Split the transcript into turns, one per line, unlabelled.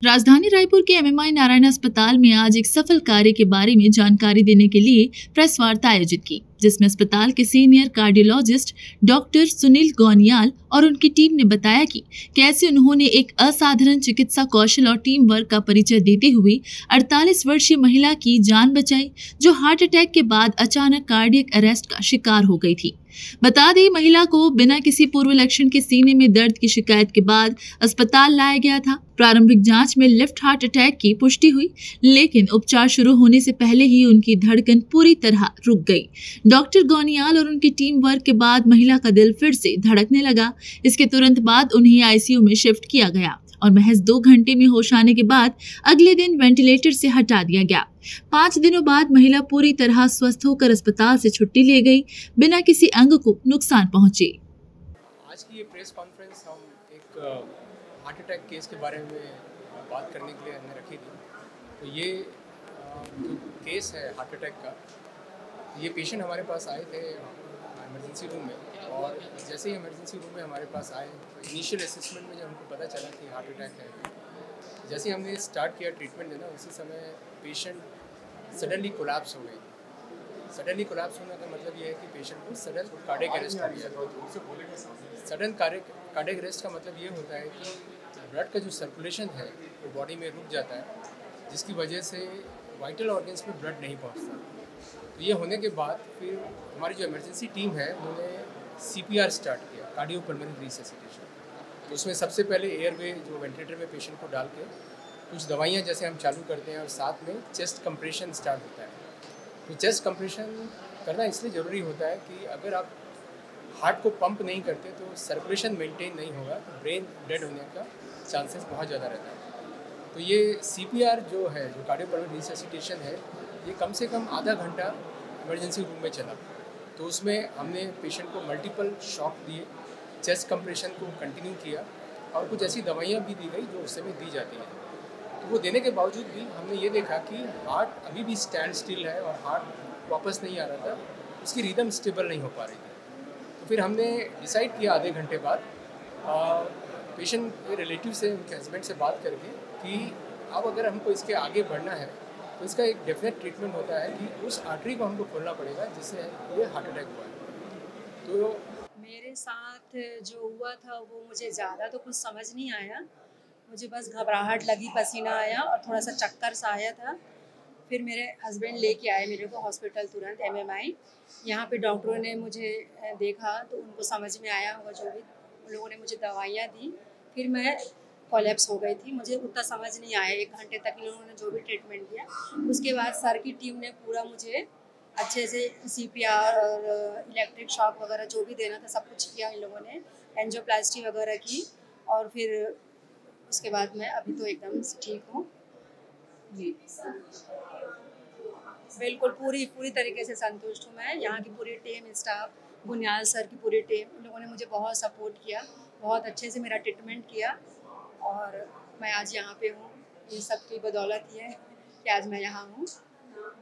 राजधानी रायपुर के एमएमआई नारायण अस्पताल में आज एक सफल कार्य के बारे में जानकारी देने के लिए प्रेस वार्ता आयोजित की, जिसमें अस्पताल के senior cardiologist doctor Sunil Gauniyal और उनकी टीम ने बताया कि कैसे उन्होंने एक असाधारण चिकित्सा कौशल और टीम वर्क का परिचय देते हुए 48 वर्षीय महिला की जान बचाई, जो हार्ट अटैक के बाद अचानक कार्डियक अरेस्ट का शिकार हो गई थी। बता दें, महिला को बिना किसी पूर्व लक्षण के सीने में दर्द की शिकायत के बाद अस्पताल लाया गया था। प्रारंभिक जांच में लेफ्ट हार्ट अटैक की पुष्टि हुई, लेकिन उपचार शुरू होने से पहले ही उनकी धड़कन पूरी तरह रुक गई। डॉक्टर गौनियाल और उनकी टीम वर्क के बाद महिला का दिल फिर से धड़कने लगा। इसके तुरंत बाद उन्हें आईसीयू में शिफ्ट किया गया और महज 2 घंटे में होश आने के बाद अगले दिन वेंटिलेटर से हटा दिया गया। 5 दिनों बाद महिला पूरी तरह स्वस्थ होकर अस्पताल से छुट्टी ले गई, बिना किसी अंग को नुकसान पहुंचे।
आज की ये प्रेस कॉन्फ्रेंस हम एक हार्ट अटैक केस के बारे में बात करने के लिए हमने रखी थी। तो ये जो केस है हार्ट अटैक का, ये पेशेंट हमारे पास आए थे इमरजेंसी रूम में, और जैसे ही इमरजेंसी रूम में हमारे पास आए, इनिशियल असेसमेंट में जब हमको पता चला कि हार्ट अटैक है, जैसे ही हमने स्टार्ट किया ट्रीटमेंट देना, उसी समय पेशेंट सडनली कोलैप्स हो गई। सडनली कोलैप्स होने का मतलब ये है कि पेशेंट को सडन कार्डियक अरेस्ट हो गया। सडन कार्डियक अरेस्ट का मतलब ये होता है कि ब्लड का जो सर्कुलेशन है वो बॉडी में रुक जाता है, जिसकी वजह से वाइटल ऑर्गन्स में ब्लड नहीं पहुंचता। तो ये होने के बाद फिर हमारी जो इमरजेंसी टीम है उन्होंने CPR स्टार्ट किया, कार्डियोपल्मोनरी रिससिटेशन। तो उसमें सबसे पहले एयरवे जो वेंटिलेटर में पेशेंट को डाल के कुछ दवाइयाँ जैसे हम चालू करते हैं, और साथ में चेस्ट कंप्रेशन स्टार्ट होता है। तो चेस्ट कंप्रेशन करना इसलिए ज़रूरी होता है कि अगर आप हार्ट को पंप नहीं करते तो सर्कुलेशन मेंटेन नहीं होगा, तो ब्रेन डेड होने का चांसेस बहुत ज़्यादा रहता है। तो ये CPR जो है, जो कार्डियोपल्मोनरी रिससिटेशन है, ये कम से कम आधा घंटा इमरजेंसी रूम में चला। तो उसमें हमने पेशेंट को मल्टीपल शॉक दिए, चेस्ट कंप्रेशन को कंटिन्यू किया, और कुछ ऐसी दवाइयाँ भी दी गई जो उस समय दी जाती हैं। तो वो देने के बावजूद भी हमने ये देखा कि हार्ट अभी भी स्टैंड स्टिल है और हार्ट वापस नहीं आ रहा था, उसकी रिदम स्टेबल नहीं हो पा रही थी। तो फिर हमने डिसाइड किया आधे घंटे बाद पेशेंट के रिलेटिव से, उनके हस्बैंड से बात करके कि अब अगर हमको इसके आगे बढ़ना है तो इसका एक डेफिनेट ट्रीटमेंट होता है कि उस आर्टरी को हमको खोलना पड़ेगा जिससे ये हार्ट अटैक हुआ है। तो
मेरे साथ जो हुआ था वो मुझे ज़्यादा तो कुछ समझ नहीं आया, मुझे बस घबराहट लगी, पसीना आया और थोड़ा सा चक्कर सा आया था। फिर मेरे हस्बैंड लेके आए मेरे को हॉस्पिटल तुरंत MMI। यहाँ पे डॉक्टरों ने मुझे देखा तो उनको समझ में आया होगा, जो भी उन लोगों ने मुझे दवाइयाँ दी। फिर मैं कोलैप्स हो गई थी, मुझे उतना समझ नहीं आया। 1 घंटे तक इन लोगों ने जो भी ट्रीटमेंट दिया, उसके बाद सर की टीम ने पूरा मुझे अच्छे से CPR और इलेक्ट्रिक शॉक वगैरह जो भी देना था सब कुछ किया इन लोगों ने, एंजियोप्लास्टी वगैरह की, और फिर उसके बाद मैं अभी तो एकदम ठीक हूँ जी। बिल्कुल पूरी तरीके से संतुष्ट हूँ मैं। यहाँ की पूरी टीम, स्टाफ, बुनियाल सर की पूरी टीम, उन लोगों ने मुझे बहुत सपोर्ट किया, बहुत अच्छे से मेरा ट्रीटमेंट किया, और मैं आज यहाँ पे हूँ। इन सब की बदौलत ही है कि आज मैं यहाँ हूँ।